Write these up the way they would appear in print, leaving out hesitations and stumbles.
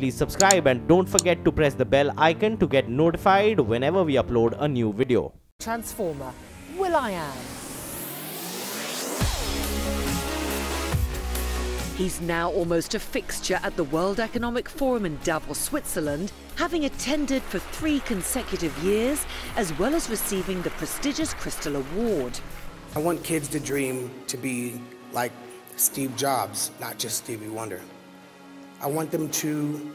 please subscribe and don't forget to press the bell icon to get notified whenever we upload a new video. Transformer, will.i.am. He's now almost a fixture at the World Economic Forum in Davos, Switzerland, having attended for 3 consecutive years, as well as receiving the prestigious Crystal Award. I want kids to dream to be like Steve Jobs, not just Stevie Wonder. I want them to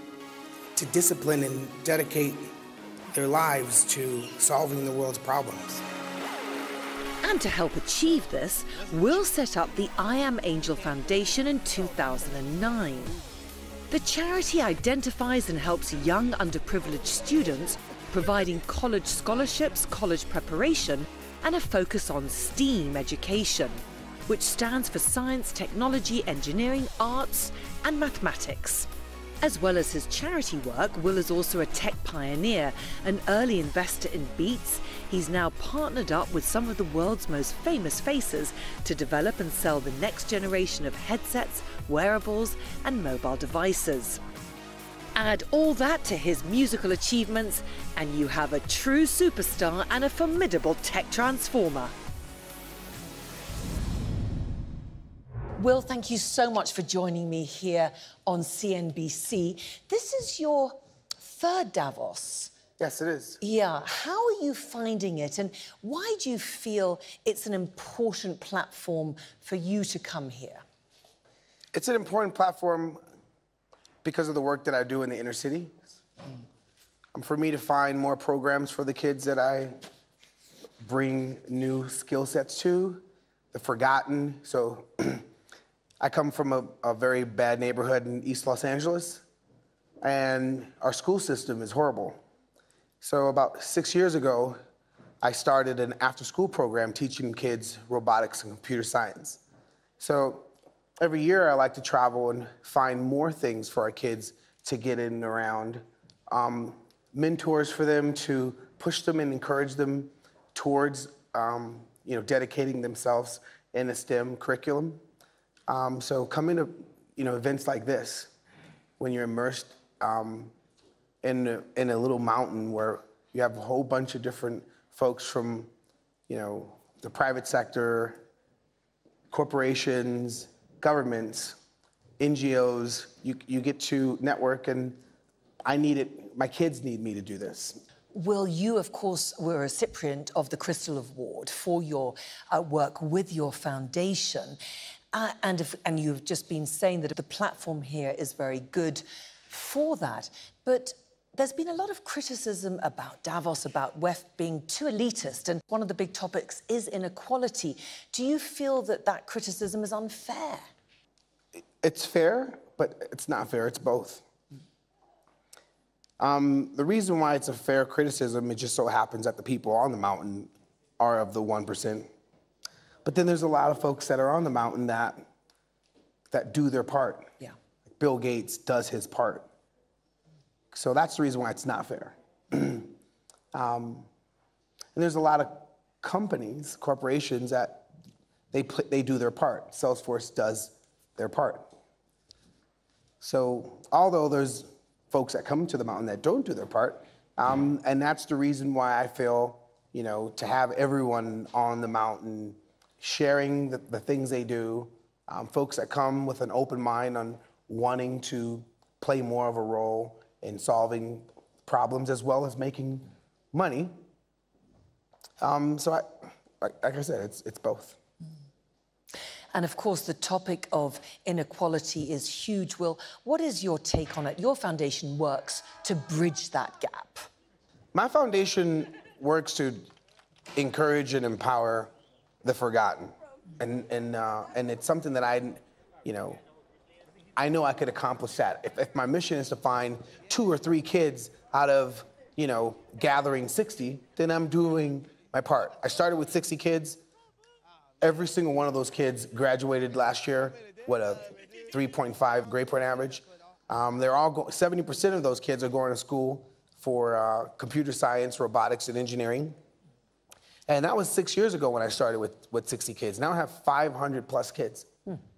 discipline and dedicate their lives to solving the world's problems. And to help achieve this, Will set up the I Am Angel Foundation in 2009. The charity identifies and helps young underprivileged students, providing college scholarships, college preparation, and a focus on STEAM education, which stands for science, technology, engineering, arts, and mathematics. As well as his charity work, Will is also a tech pioneer, an early investor in Beats. He's now partnered up with some of the world's most famous faces to develop and sell the next generation of headsets, wearables, and mobile devices. Add all that to his musical achievements, and you have a true superstar and a formidable tech transformer. Will, thank you so much for joining me here on CNBC. This is your 3rd Davos. Yes, it is. Yeah. How are you finding it, and why do you feel it's an important platform for you to come here? It's an important platform because of the work that I do in the inner city. For me to find more programs for the kids that I bring new skill sets to, the forgotten. So I come from a very bad neighborhood in East Los Angeles, and our school system is horrible. So about 6 years ago, I started an after-school program teaching kids robotics and computer science. So every year I like to travel and find more things for our kids to get in and around, mentors for them to push them and encourage them towards dedicating themselves in a STEM curriculum. So coming to events like this, when you're immersed in a little mountain where you have a whole bunch of different folks from the private sector, corporations, governments, NGOs, you get to network, and my kids need me to do this. Will, you, of course, were a recipient of the Crystal Award for your work with your foundation. And you've just been saying that the platform here is very good for that. But there's been a lot of criticism about Davos, about WEF being too elitist, and one of the big topics is inequality. Do you feel that that criticism is unfair? It's fair, but it's not fair. It's both. The reason why it's a fair criticism, it just so happens that the people on the mountain are of the 1%. But then there's a lot of folks that are on the mountain that do their part. Yeah. Bill Gates does his part. So that's the reason why it's not fair. And there's a lot of companies, corporations that they do their part. Salesforce does their part. So although there's folks that come to the mountain that don't do their part, and that's the reason why I feel, to have everyone on the mountain sharing the things they do, folks that come with an open mind on wanting to play more of a role in solving problems as well as making money. So like I said, it's both. And of course, the topic of inequality is huge. Will, what is your take on it? Your foundation works to bridge that gap. My foundation works to encourage and empower the forgotten, and it's something that I know I could accomplish that. If my mission is to find 2 or 3 kids out of gathering 60, then I'm doing my part. I started with 60 kids. Every single one of those kids graduated last year with a 3.5 grade point average. They're all 70% of those kids are going to school for computer science, robotics, and engineering. And that was 6 years ago when I started with 60 kids. Now I have 500 plus kids.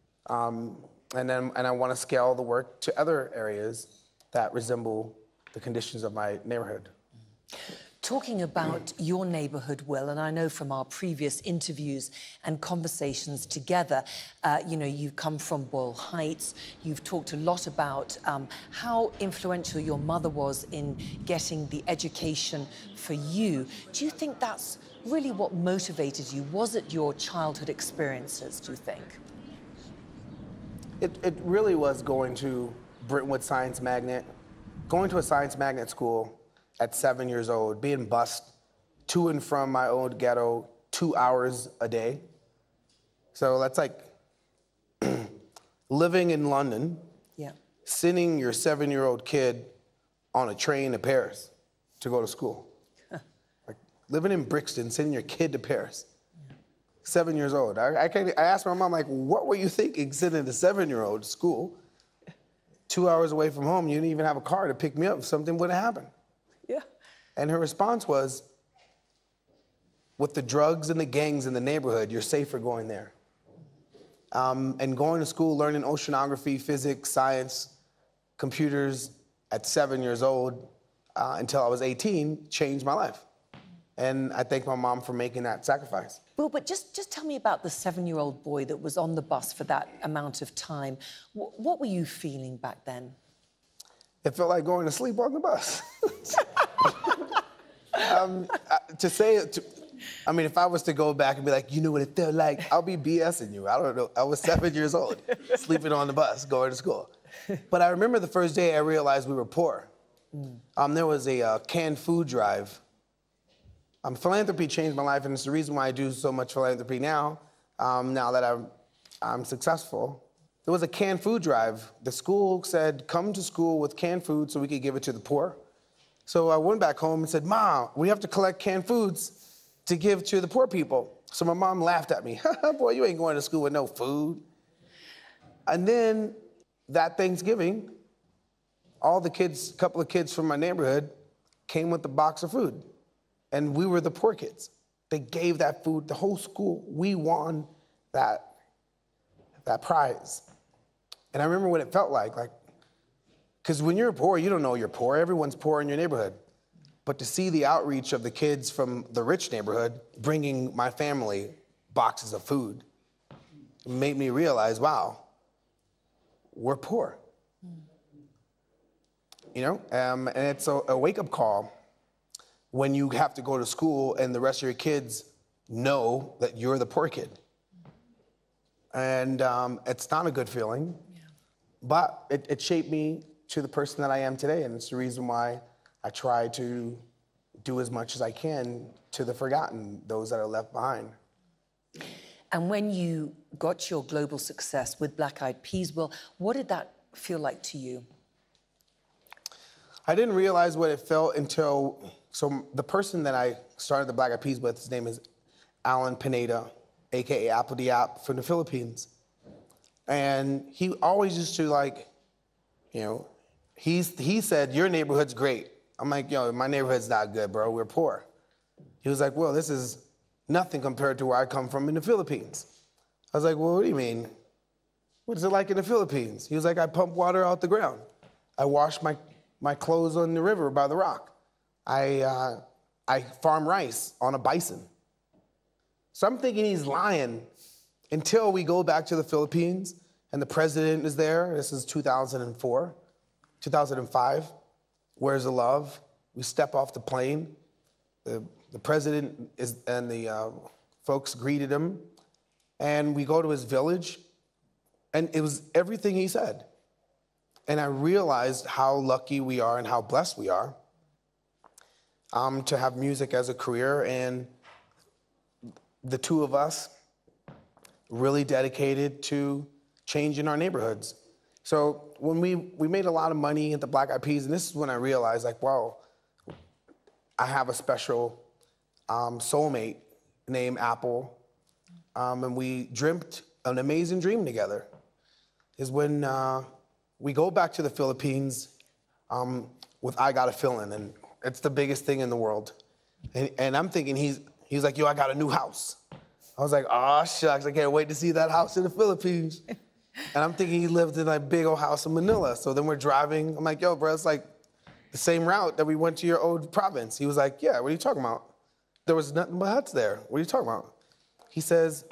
And I want to scale the work to other areas that resemble the conditions of my neighborhood. Talking about your neighbourhood, Will, and I know from our previous interviews and conversations together, you know, you come from Boyle Heights. You've talked a lot about how influential your mother was in getting the education for you. Do you think that's really what motivated you? Was it your childhood experiences, do you think? It really was going to Brentwood Science Magnet, going to a science magnet school at 7 years old, being bused to and from my old ghetto 2 hours a day. So that's like living in London, sending your 7-year-old kid on a train to Paris to go to school. Like living in Brixton, sending your kid to Paris. 7 years old. I asked my mom, like, what were you thinking sending a 7-year-old to school 2 hours away from home? You didn't even have a car to pick me up if something would have happened. Yeah. And her response was, with the drugs and the gangs in the neighborhood, you're safer going there. And going to school, learning oceanography, physics, science, computers at 7 years old until I was 18 changed my life. And I thank my mom for making that sacrifice. Well, but just tell me about the 7-year-old boy that was on the bus for that amount of time. What were you feeling back then? It felt like going to sleep on the bus. I mean, if I was to go back and be like, you know what it felt like, I'll be BSing you. I don't know. I was 7 years old, sleeping on the bus, going to school. But I remember the first day I realized we were poor. There was a canned food drive. Philanthropy changed my life, and it's the reason why I do so much philanthropy now, now that I'm successful. There was a canned food drive. The school said, come to school with canned food so we could give it to the poor. So I went back home and said, Mom, we have to collect canned foods to give to the poor people. So my mom laughed at me. Boy, you ain't going to school with no food. And then that Thanksgiving, all the kids, a couple of kids from my neighborhood came with a box of food. And we were the poor kids. They gave that food, the whole school. We won that prize. And I remember what it felt like, because when you're poor, you don't know you're poor. Everyone's poor in your neighborhood. But to see the outreach of the kids from the rich neighborhood bringing my family boxes of food made me realize, wow, we're poor. You know, and it's a wake-up call when you have to go to school and the rest of your kids know that you're the poor kid. And it's not a good feeling, but it shaped me to the person that I am today, and it's the reason why I try to do as much as I can to the forgotten, those that are left behind. And when you got your global success with Black Eyed Peas, Will, what did that feel like to you? I didn't realize what it felt until, so the person that I started the Black Eyed Peas with, his name is Alan Pineda, AKA Apple the App, from the Philippines. And he always used to, like, you know, he said, your neighborhood's great. I'm like, yo, my neighborhood's not good, bro, we're poor. He was like, well, this is nothing compared to where I come from in the Philippines. I was like, well, what do you mean? What is it like in the Philippines? He was like, I pump water out the ground. I wash my clothes on the river by the rock. I farm rice on a bison. So I'm thinking he's lying until we go back to the Philippines and the president is there. This is 2004, 2005. Where's the love? We step off the plane. The president and the folks greeted him. And we go to his village. And it was everything he said. And I realized how lucky we are and how blessed we are to have music as a career. And the two of us really dedicated to changing our neighborhoods. So when we made a lot of money at the Black Eyed Peas, and this is when I realized, like, wow, I have a special soulmate named Apple, and we dreamt an amazing dream together. Is when we go back to the Philippines with I Got a Feeling, and it's the biggest thing in the world. And I'm thinking he's like, yo, I got a new house. I was like, oh, shucks, I can't wait to see that house in the Philippines. And I'm thinking he lived in a big old house in Manila. So then we're driving. I'm like, yo, bro, it's like the same route that we went to your old province. He was like, yeah, what are you talking about? There was nothing but huts there. What are you talking about? He says,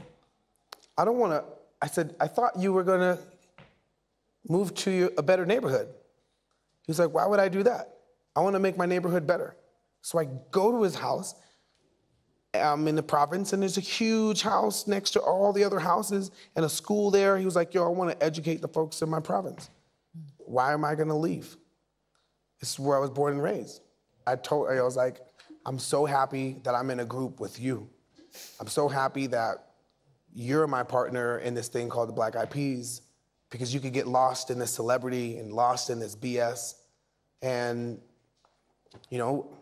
I don't want to. I said, I thought you were going to move to a better neighborhood. He was like, why would I do that? I want to make my neighborhood better. So I go to his house. I'm in the province, and there's a huge house next to all the other houses and a school there. He was like, yo, I want to educate the folks in my province. Why am I going to leave? This is where I was born and raised. I was like, I'm so happy that I'm in a group with you. I'm so happy that you're my partner in this thing called the Black Eyed Peas, because you could get lost in this celebrity and lost in this BS. And, you know,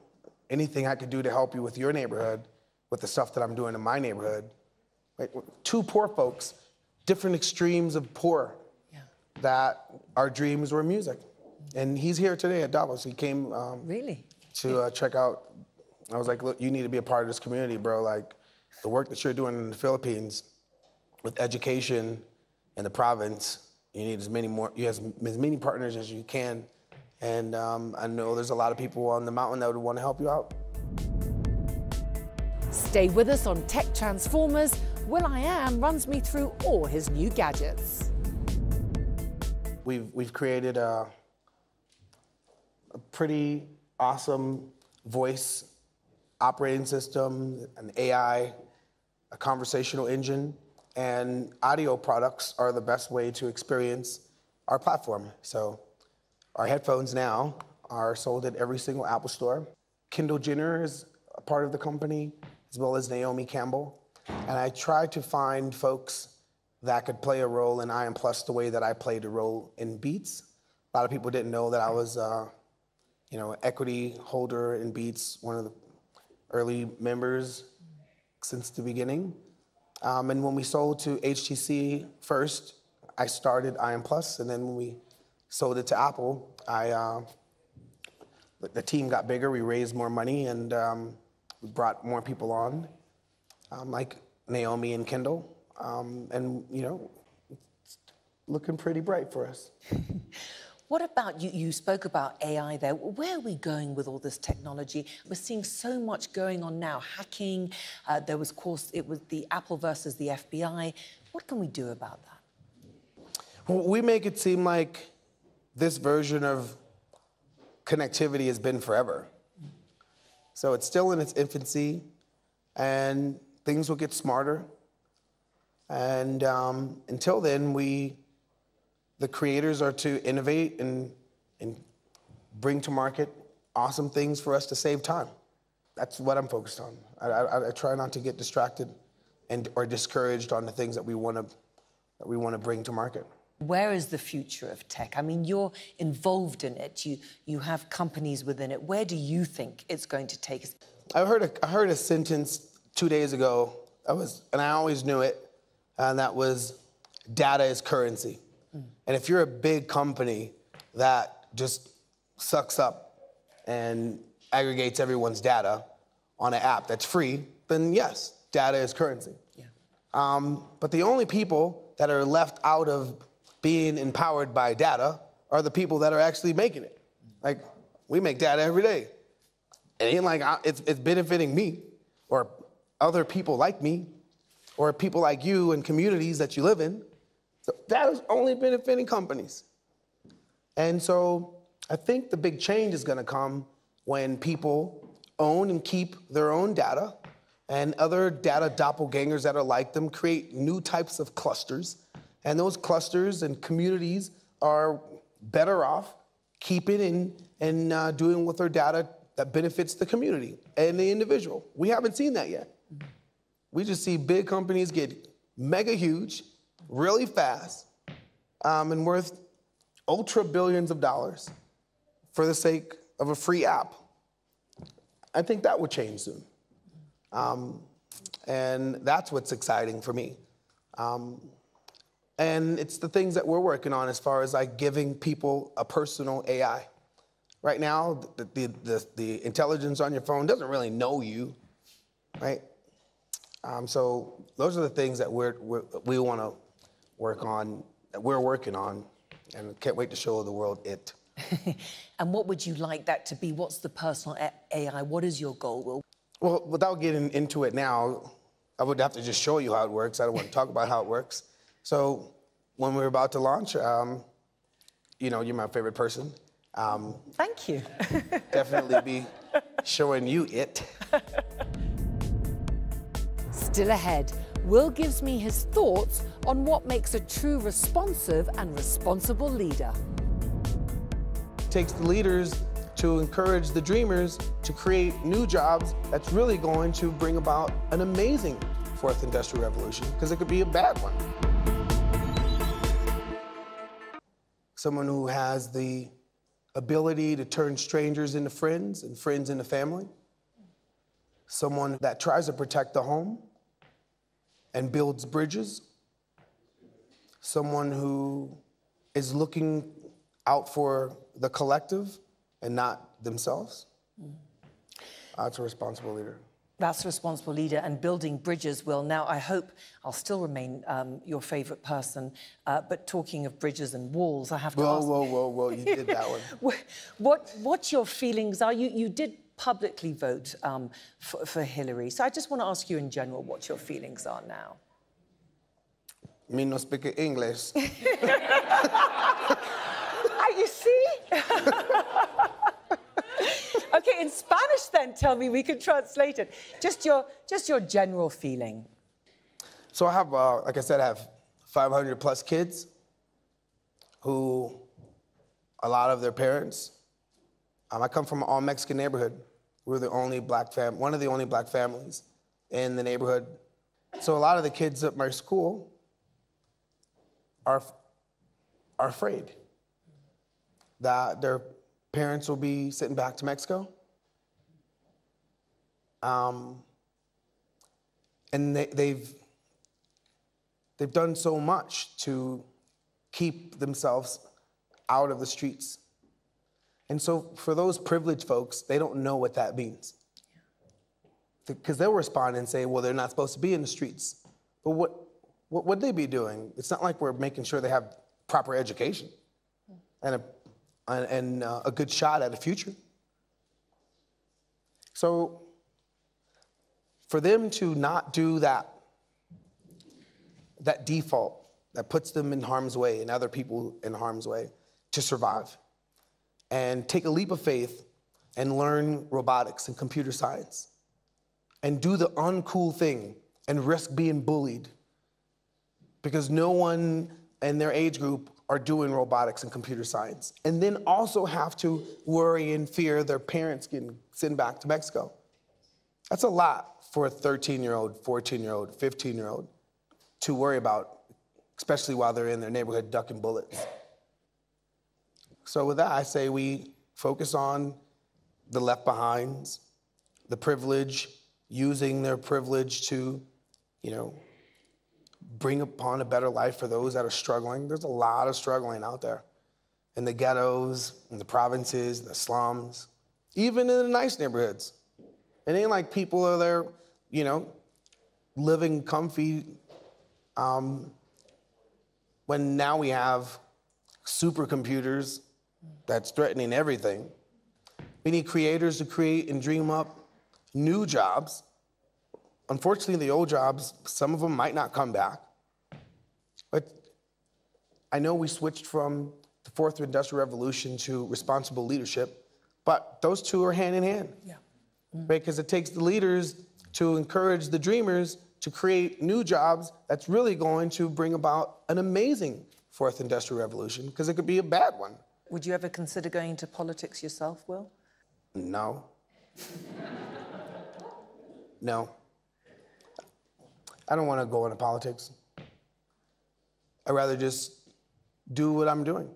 anything I could do to help you with your neighborhood, with the stuff that I'm doing in my neighborhood. Right? Two poor folks, different extremes of poor, that our dreams were music. And he's here today at Davos. He came really to check out. I was like, look, you need to be a part of this community, bro. Like, the work that you're doing in the Philippines with education in the province, you need as many partners as you can. And I know there's a lot of people on the mountain that would want to help you out. Stay with us on Tech Transformers. will.i.am runs me through all his new gadgets. We've created a pretty awesome voice operating system, an AI, a conversational engine, and audio products are the best way to experience our platform. So our headphones now are sold at every single Apple store. Kendall Jenner is a part of the company, as well as Naomi Campbell. And I tried to find folks that could play a role in I Am Plus the way that I played a role in Beats. A lot of people didn't know that I was an equity holder in Beats, one of the early members since the beginning. And when we sold to HTC first, I started I Am Plus, and then when we sold it to Apple, the team got bigger, we raised more money, and we brought more people on, like Naomi and Kendall. And, it's looking pretty bright for us. What about you? You spoke about AI there. Where are we going with all this technology? We're seeing so much going on now. Hacking, there was, of course, it was the Apple versus the FBI. What can we do about that? Well, we make it seem like this version of connectivity has been forever. So it's still in its infancy, and things will get smarter. And until then, the creators are to innovate and bring to market awesome things for us to save time. That's what I'm focused on. I try not to get distracted or discouraged on the things that we want to bring to market. Where is the future of tech? I mean, you're involved in it. You have companies within it. Where do you think it's going to take us? I heard a sentence 2 days ago, and I always knew it, and that was, data is currency. And if you're a big company that just sucks up and aggregates everyone's data on an app that's free, then yes, data is currency. Yeah. But the only people that are left out of being empowered by data are the people that are actually making it. Like, we make data every day. It ain't like it's benefiting me or other people like me or people like you and communities that you live in. So that is only benefiting companies. And so I think the big change is going to come when people own and keep their own data, and other data doppelgangers that are like them create new types of clusters. And those clusters and communities are better off keeping and doing with their data that benefits the community and the individual. We haven't seen that yet. We just see big companies get mega huge, really fast, and worth ultra billions of dollars for the sake of a free app. I think that would change soon. And that's what's exciting for me. And it's the things that we're working on as far as like giving people a personal AI. Right now, the intelligence on your phone doesn't really know you, right? So those are the things that we want to work on we're working on, and can't wait to show the world it. And what would you like that to be? What's the personal AI? What is your goal, Will? Well, without getting into it now, I would have to just show you how it works. I don't want to talk about how it works. So when we're about to launch, you know, you're my favorite person. Thank you. Definitely be showing you it. Still ahead, Will gives me his thoughts on what makes a true responsive and responsible leader. It takes the leaders to encourage the dreamers to create new jobs that's really going to bring about an amazing fourth industrial revolution, because it could be a bad one. Someone who has the ability to turn strangers into friends and friends into family. Someone that tries to protect the home and builds bridges. Someone who is looking out for the collective and not themselves. That's a responsible leader. That's a responsible leader, and building bridges, Will. Now, I hope I'll still remain your favourite person, but talking of bridges and walls, I have to ask... Whoa, you did that one. What your feelings are? You did publicly vote for Hillary, so I just want to ask you in general what your feelings are now. Me no speak English. You see? Okay, in Spanish then, tell me, we can translate it. Just your general feeling. So I have, like I said, I have 500 plus kids who, a lot of their parents, I come from an all-Mexican neighborhood. We're the only one of the only black families in the neighborhood. So a lot of the kids at my school are afraid that their parents will be sent back to Mexico. And they've done so much to keep themselves out of the streets. And so for those privileged folks, they don't know what that means. Because they'll respond and say, well, they're not supposed to be in the streets. But what would they be doing? It's not like we're making sure they have proper education and a good shot at a future. So for them to not do that default that puts them in harm's way and other people in harm's way to survive, and take a leap of faith and learn robotics and computer science and do the uncool thing and risk being bullied because no one in their age group are doing robotics and computer science, and then also have to worry and fear their parents getting sent back to Mexico. That's a lot for a 13-year-old, 14-year-old, 15-year-old to worry about, especially while they're in their neighborhood ducking bullets. So with that, I say we focus on the left behinds, the privilege, using their privilege to, bring upon a better life for those that are struggling. There's a lot of struggling out there in the ghettos, in the provinces, in the slums, even in the nice neighborhoods. It ain't like people are there, living comfy, when now we have supercomputers that's threatening everything. We need creators to create and dream up new jobs. Unfortunately, the old jobs, some of them might not come back. But I know we switched from the fourth industrial revolution to responsible leadership, but those two are hand in hand. Yeah. Because it takes the leaders to encourage the dreamers to create new jobs that's really going to bring about an amazing fourth industrial revolution, because it could be a bad one. Would you ever consider going into politics yourself, Will? No. No. I don't want to go into politics. I'd rather just do what I'm doing.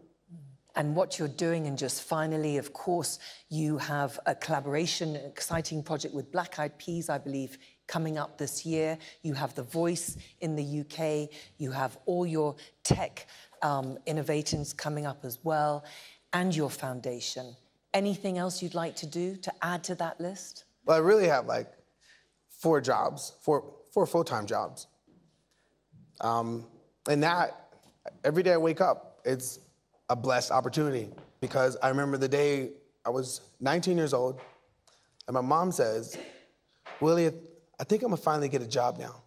And what you're doing, and just finally, of course, you have a collaboration, an exciting project with Black Eyed Peas, I believe, coming up this year. You have The Voice in the UK. You have all your tech innovatings coming up as well, and your foundation. Anything else you'd like to do to add to that list? Well, I really have like four full-time jobs. And that every day I wake up, it's a blessed opportunity, because I remember the day I was 19 years old, and my mom says, Willie, I think I'm gonna finally get a job now.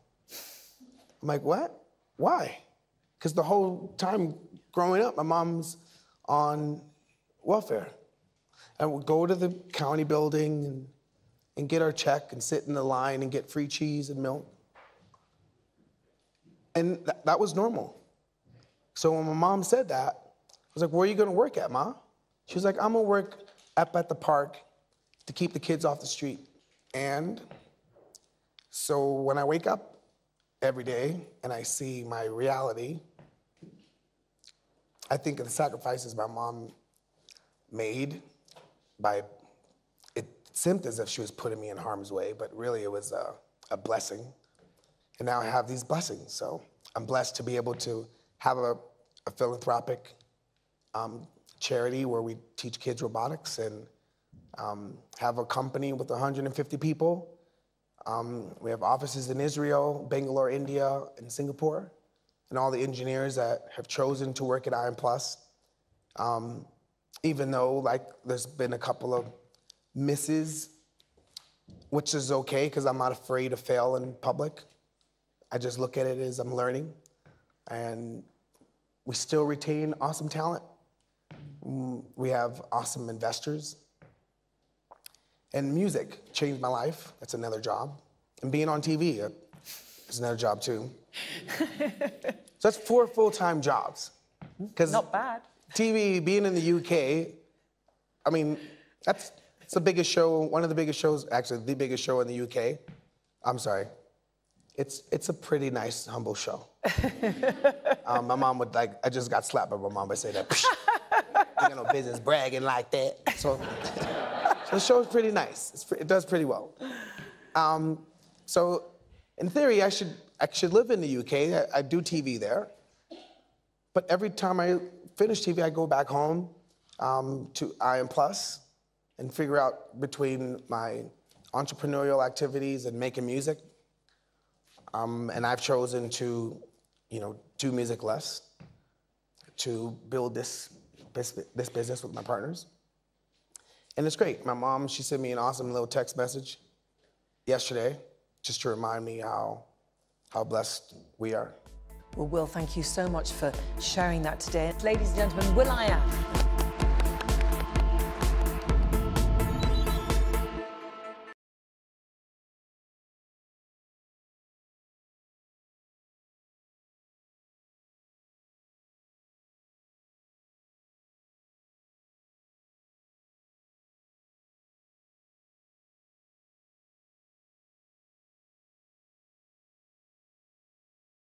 I'm like, what? Why? Because the whole time growing up, my mom's on welfare. And we'd go to the county building and get our check and sit in the line and get free cheese and milk. And that was normal. So when my mom said that, I was like, where are you gonna work at, Ma? She was like, I'm gonna work up at the park to keep the kids off the street. And so when I wake up every day and I see my reality, I think of the sacrifices my mom made by, it seemed as if she was putting me in harm's way, but really it was a blessing. And now I have these blessings. So I'm blessed to be able to have a philanthropic charity where we teach kids robotics, and have a company with 150 people. We have offices in Israel, Bangalore, India, and Singapore, and all the engineers that have chosen to work at I.am+. Even though, like, there's been a couple of misses, which is okay, because I'm not afraid to fail in public. I just look at it as I'm learning, and we still retain awesome talent. We have awesome investors. And music changed my life. That's another job. And being on TV is another job too. So that's 4 full-time jobs. Not bad. TV, being in the UK, I mean, that's the biggest show, one of the biggest shows, actually the biggest show in the UK. I'm sorry. It's a pretty nice, humble show. My mom would, like, I just got slapped by my mom by saying that. You got no business bragging like that. So the show's pretty nice. It does pretty well. So in theory, I should live in the UK. I do TV there. But every time I finish TV, I go back home to I.am+ and figure out between my entrepreneurial activities and making music. And I've chosen to, do music less, to build this business with my partners. And it's great. My mom, she sent me an awesome little text message yesterday, just to remind me how blessed we are. Well, Will, thank you so much for sharing that today. Ladies and gentlemen, will.i.am.